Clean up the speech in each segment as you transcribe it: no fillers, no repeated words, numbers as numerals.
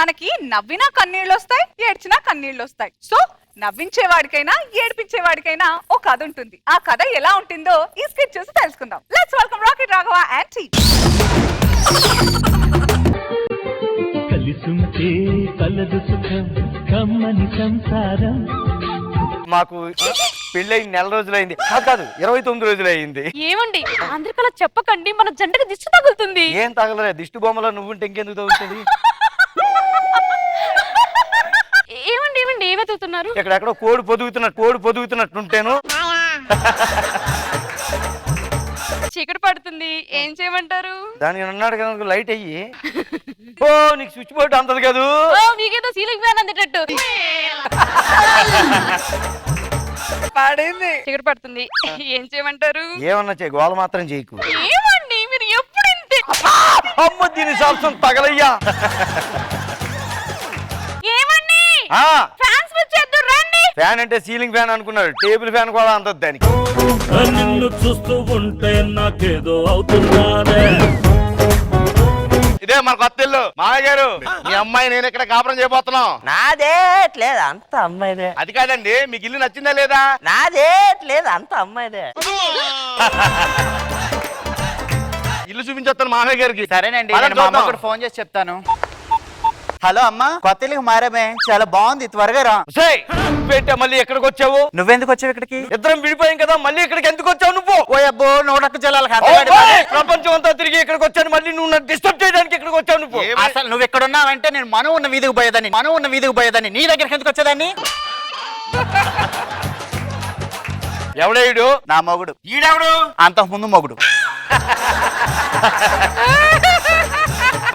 మనకి నవ్వినా కన్నీళ్ళు వస్తాయి, ఏడ్చినా కన్నీళ్ళు వస్తాయి. సో నవ్వించేవాడికైనా ఏడిపించేవాడికైనా ఓ కథ ఉంటుంది. ఆ కథ ఎలా ఉంటుందో ఈ స్కిట్ చూసి తెలుసుకుందాం. Let's welcome rocket Raghava and team. కలిసుంటే కలదు సుఖం కమ్మని సంసారం. మాకు పెళ్ళయి నెల రోజులైంది కాదు 29 రోజులైంది. ఏమండి అందరికలా చెప్పకండి, మన జంటకి దిష్టి తగులుతుంది. ఏం తగలరే, దిష్టి బొమ్మలో నువ్వుంటే ఇంకెందుకు తగులుతుంది? ఏమండి ఏమండి ఏ వెతుకుతున్నారు? ఎక్కడెక్కడో కోడి పొదుగుతున్నట్టుంటేను. చీకటి పడుతుంది, ఏం చేయమంటారు? దానికి అన్నాడు కదా లైట్ అయ్యి. ఓ నీకు స్విచ్ బోర్డు అంతది కాదు, మీకేదో సీలింగ్ ఫ్యాన్ అందేటట్టు. పడింది. చీకటి పడుతుంది, ఏం చేయమంటారు? ఏమన్నా చేయి, గోల మాత్రం చేయకు. ఏమండి మీరు ఎప్పుడు ఇంతే? అమ్మ దీని శాంసం తగలయ్యా. ఏమండి ఫ్యాన్ స్విచ్ చేద్దాం రండి. ఫ్యాన్ అంటే సీలింగ్ ఫ్యాన్ అనుకున్నాడు, టేబుల్ ఫ్యాన్ కూడా అంతది దానికి. నిన్ను చూస్తూ ఉంటే నాకేదో అవుతున్నానే. ఇదే మన కొత్త ఇల్లు. మామయ్య గారు, మీ అమ్మాయి నేను ఇక్కడ కాపురం చేయబోతున్నాం. నాదేట్లేదు అంత అమ్మాయిదే. అది కాదండి, మీకు ఇల్లు నచ్చిందా లేదా? నాదేట్లేదు అంత అమ్మాయిదే. ఇల్లు చూపించొస్తాను మామయ్య గారికి. సరేనండి, పదండి నేను మా అమ్మ చూద్దాం. కూడా ఫోన్ చేసి చెప్తాను. హలో అమ్మా, కొత్త ఇల్లుకి మారామే, చాలా బాగుంది, త్వరగా రా. పెట్టా మళ్ళీ ఎక్కడికి వచ్చావు? నువ్వెందుకు వచ్చావు ఇక్కడికి? ఇద్దరం విడిపోయాం కదా, మళ్ళీ ఇక్కడికి ఎందుకు వచ్చావు నువ్వు? ఓ అబ్బో, నోటకు జలాలు ప్రపంచం అంతా తిరిగి ఇక్కడికి వచ్చాను, మళ్ళీ నువ్వు నన్ను డిస్టర్బ్ చేయడానికి ఇక్కడికి వచ్చావు నువ్వు. అసలు నువ్వు ఎక్కడ ఉన్నావంటే నేను మనం ఉన్న వీధికి పోయేదాన్ని, నీ దగ్గరికి ఎందుకు వచ్చేదాన్ని? ఎవడేయుడు? నా మొగుడు. ఈడెవడు? అంతకు ముందు మొగుడు.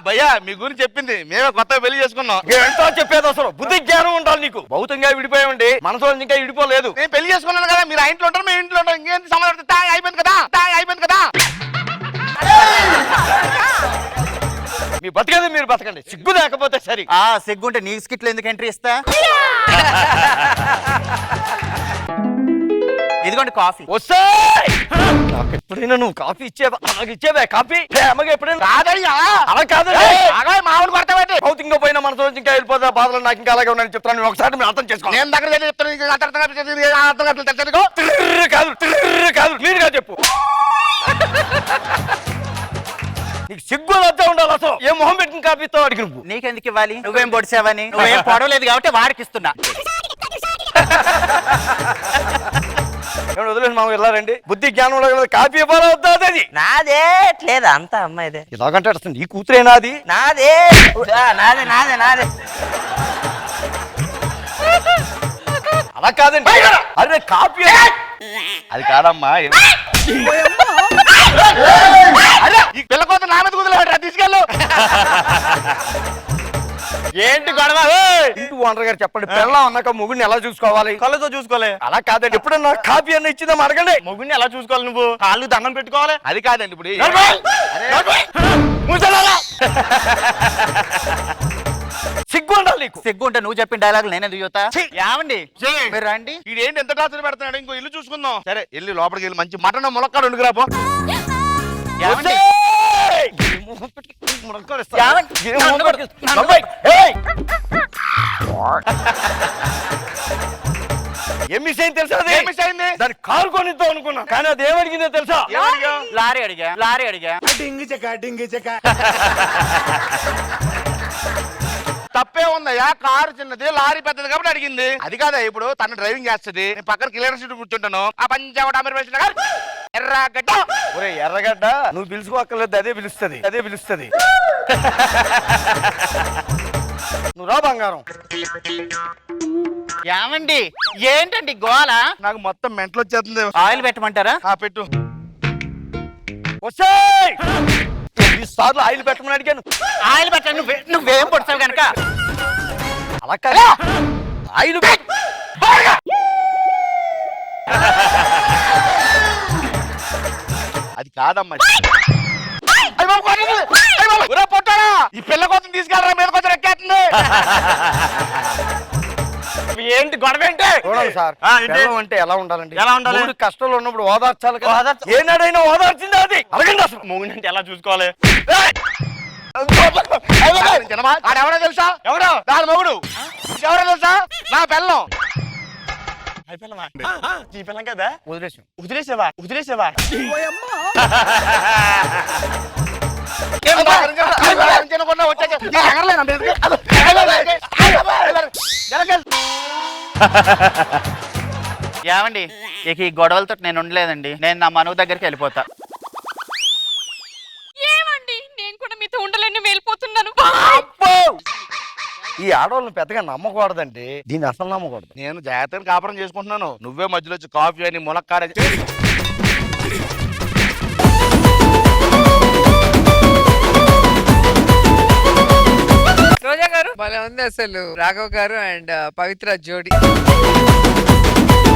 భయ్యా మీ గురించి చెప్పింది, మేమే కొత్తగా పెళ్లి చేసుకున్నాం. ఏంటో చెప్పేది, అసలు బుద్ధి జ్ఞానం ఉండాలి నీకు. భౌతంగా విడిపోయామండి, మనసులో ఇంకా విడిపోలేదు. నేను పెళ్లి చేసుకున్నాను కదా, మీరు ఆ ఇంట్లో ఉంటారు, మేము ఇంట్లో ఉంటాం. ఇంకేంటి సమాధానం? అయిపోయింది కదా. మీ బతకది మీరు బతకండి, సిగ్గు లేకపోతే సరి. సిగ్గుంటే నీ స్కిట్లు ఎందుకు ఎంట్రీ ఇస్తా? ఇదిగోండి కాఫీ. వస్తాయ్. నాకు ఎప్పుడైనా నువ్వు కాఫీ ఇచ్చేవా? నాకు ఇచ్చేవా కాఫీ? ప్రేమగా ఎప్పుడైనా? కాదయ్యా, అలా కాదండి. మామూలు కొడతామండి. భౌతికంగా పోయినా మనసు నుంచి ఇంకా వెళ్ళిపోతా, బాధలు నాకు ఇంకా అలాగే ఉన్నాయని చెప్తాను. నువ్వు ఒకసారి మీరు అర్థం చేసుకో. నేను దగ్గర చెప్తాను, కాదు క్లియర్గా చెప్పు. నీకు సిగ్గు వద్ద ఉండాలి అసలు. ఏ మొహం పెట్టిన కాఫీతో అడిగి నువ్వు. నీకెందుకు ఇవ్వాలి? నువ్వేం పొడిచావని? నువ్వేం పొడవలేదు కాబట్టి వాడికి ఇస్తున్నా. వదిలేసి మామ వెళ్ళారండి. బుద్ధి జ్ఞానం కాఫీ ఇవ్వాలా వద్దా? అది నాదేట్లేదు అంత అమ్మాయిదే. ఇలాగంటే అసలు నీ కూతురేనా అది? నాదే. అలా కాదండి. అరే కాఫీ అది కాదమ్మా. ఈ పిల్ల కోత నా మీద కుదరలేడు, తీసుకెళ్ళు. ఏంటి గొడవ? ఇంటి ఓనర్ గారు చెప్పండి, పిల్లం అన్నాక మొగుడిని ఎలా చూసుకోవాలి? కళ్ళతో చూసుకోలే. అలా కాదండి, ఎప్పుడన్నా కాఫీ అన్న ఇచ్చిందా అడగండి. మొగుడిని ఎలా చూసుకోవాలి? నువ్వు కాళ్ళు దండం పెట్టుకోవాలి. అది కాదండి ఇప్పుడు. సిగ్గు ఉండాలి నీకు. సిగ్గుంటే నువ్వు చెప్పిన డైలాగ్ నేనే దిగుతా. ఏమండి మీరు రండి. ఏంటి ఎంత టార్చర్ పెడుతున్నాడు? ఇంకో ఇల్లు చూసుకుందాం. సరే వెళ్ళి లోపలికి వెళ్ళి మంచి మటన్ ములక్కాడు వండుకురాపో. ఏమండి? ఏం మిస్ అయింది తెలుసా? ఏం మిస్ అయింది? దాని కారు కొనిద్దాం అనుకున్నా, కానీ అది ఏమడిగిందో తెలుసా? లారీ అడిగా. తప్పే ఉందయ్యా, కారు చిన్నది లారీ పెద్దది కాబట్టి అడిగింది. అది కాదా, ఇప్పుడు తను డ్రైవింగ్ చేస్తుంది, నేను పక్కన క్లియర్ సీట్ కూర్చుంటాను. ఆ ఎర్రగడ్డ. ఒరే ఎర్రగడ్డ, నువ్వు పిలుచుకోక్కర్లేదు, అదే పిలుస్తుంది. నువ్వు రా బంగారం. ఏమండి ఏంటండి గోల? నాకు మొత్తం మెంటలు వచ్చేస్తుంది. ఆయిల్ పెట్టమంటారా? పెట్టు. వచ్చేయ్. సార్లు ఆయిల్ పెట్టమని అడిగాను. ఆయిల్ పెట్టండి. నువ్వేం పొడిచావు కనుక. అలా కాదు, ఆయిల్ అది కాదమ్మా. పొట్టాడా, ఈ పిల్ల కోసం తీసుకెళ్ళరా, మీద కొంచెం ఎక్కేస్తుంది. ఏంటి గొడవ ఏంటి? చూడండి సార్, అంటే ఎలా ఉండాలండి? ఎలా ఉండాలి? కష్టాలు ఉన్నప్పుడు ఓదార్చాలి కదా. ఏనాడైనా ఓదార్చిందా అది? అడగండి అసలు. మూమెంట్ ఎలా చూసుకోవాలి? ఆడెవడో తెలుసా? ఎవడో దాని మొగుడు. ఎవరో తెలుసా? నా పెళ్ళం. జీపెళ్ళం కదా వదిలేసాం. వదిలేసావా ఏమండి ఇక ఈ గొడవలతో నేను ఉండలేదండి. నేను నా మనువు దగ్గరికి వెళ్ళిపోతా. ఏమండి నేను కూడా మీతో ఉండలేని వెళ్ళిపోతున్నాను. ఈ ఆడవాళ్ళని పెద్దగా నమ్మకూడదండి. దీన్ని అసలు నమ్మకూడదు. నేను జాగ్రత్తగా కాపురం చేసుకుంటున్నాను. నువ్వే మధ్యలో వచ్చి కాఫీ అని ములక్కార రోజా గారు భలే ఉంది అసలు రాఘవ్ గారు అండ్ పవిత్ర జోడి.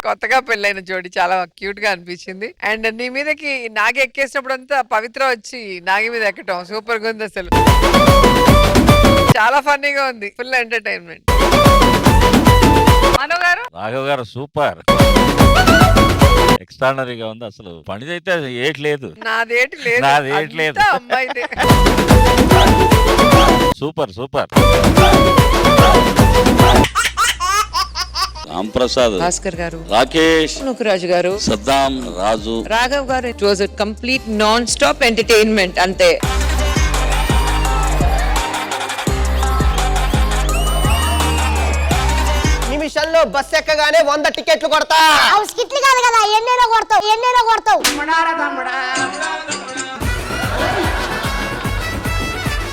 కొత్తగా పెళ్ళైన జోడి చాలా క్యూట్ గా అనిపించింది. అండ్ నీ మీదకి నాగి ఎక్కేసినప్పుడు అంతా పవిత్ర వచ్చి నాగి మీద ఎక్కటం సూపర్ గా ఉంది అసలు. చాలా ఫన్నీగా ఉంది. Full entertainment. అను గారు రాఘవ్ గారు సూపర్, ఎక్స్ట్రాడనరీగా ఉంది. అసలు పనిదైతే ఏట్ లేదు, నాదేటి లేదు, నాదేటి లేదు. అంతా అమ్మాయిదే. Super super. Ramprasad, Bhaskar garu, Rakesh, Nookaraju garu, Saddam, Raju, Raghav garu. It was complete non stop entertainment అంతే. నిమిషంలో బస్ ఎక్కగానే 100 టికెట్లు కొడతా. స్కిట్లు కాదు కదా, ఎన్నైనా కొడతావు.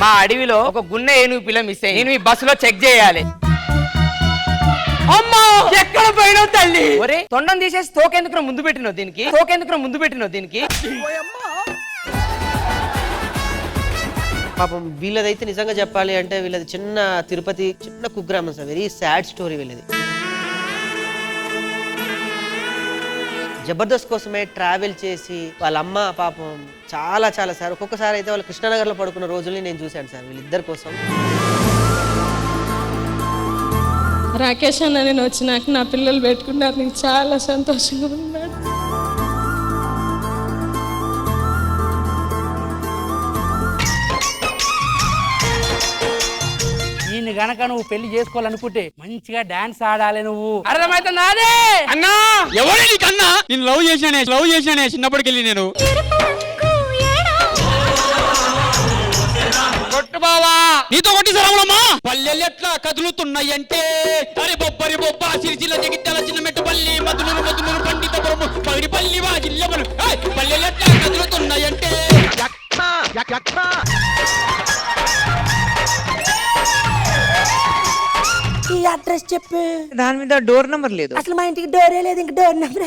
మా అడవిలో ఒక గున్నె ఏనుగు పిల్ల మిస్ అయ్యింది. నేను ఈ బస్సులో చెక్ చేయాలి. అమ్మా ఎక్కడ పోయినావు తల్లి? ఒరే తొండం తీసేసి తోకెందుకు ముందు పెట్టినావు దీనికి? పాపం వీళ్ళదైతే నిజంగా చెప్పాలి అంటే వీళ్ళది చిన్న తిరుపతి చిన్న కుగ్రామం సార్. వెరీ సాడ్ స్టోరీ వీళ్ళది. జబర్దస్త్ కోసమే ట్రావెల్ చేసి వాళ్ళ అమ్మ పాపం చాలా చాలా సార్ ఒక్కొక్కసారి అయితే వాళ్ళు కృష్ణానగర్లో పడుకున్న రోజుల్ని నేను చూశాను సార్ వీళ్ళిద్దరి కోసం. రాకేష్ అన్న నేను వచ్చినాక నా పిల్లలు పెట్టుకున్నారు. నేను చాలా సంతోషంగా ఉన్నాను. ఈయన గనక నువ్వు పెళ్లి చేసుకోవాలనుకుంటే మంచిగా డాన్స్ ఆడాలి. నువ్వు అర్థమైతుందా? అదే అన్నా ఎవరే నీకన్నా? నేను లవ్ చేశానే చిన్నప్పటికెళ్ళి నేను. కొట్టు బావా నీతో కొట్టి సరములమ్మా. పల్లెలు ఎట్లా కదులుతున్నాయంటే అరే బొబ్బరి బొబ్బ సిరిసిల్ల జగిత్యాల చిన్న మెట్టుపల్లి మధునూరు పండితపురము పగిడిపల్లి వాజిల్లెవరు పల్లెలు ఎట్లా కదులుతున్నాయంటే. ఈ అడ్రస్ చెప్పు. దాని మీద డోర్ నంబర్ లేదు. అసలు మా ఇంటికి డోరే లేదు, ఇంక డోర్ నెంబర్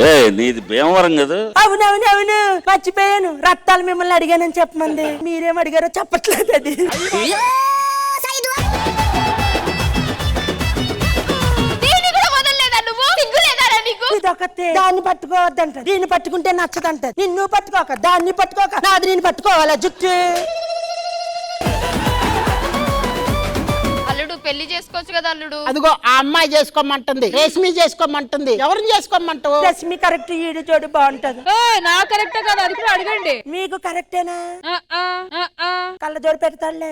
ఏ నీది భీమవరం కదా? అవును మర్చిపోయాను. రత్తాలు మిమ్మల్ని అడిగానని చెప్పమంది. మీరేం అడిగారో చెప్పట్లేదు. అది ఇదొకతే. దాన్ని పట్టుకోవద్దంట, దీన్ని పట్టుకుంటే నచ్చదంట. నిన్ను పట్టుకోక దాన్ని పట్టుకోక నాది నేను పట్టుకోవాలా జుట్టు. అల్లుడు పెళ్లి చేసుకోవచ్చు కదా అల్లుడు. అదిగో ఆ అమ్మాయి చేసుకోమంటుంది, రేష్మి చేసుకోమంటుంది. ఎవరిని చేసుకోమంటావు? రష్మి కరెక్ట్, ఈడు చోటు బాగుంటది. నా కరెక్టే కదా, అది కూడా అడగండి. మీకు కరెక్టేనా? కళ్ళ జోడు పెడతాడులే.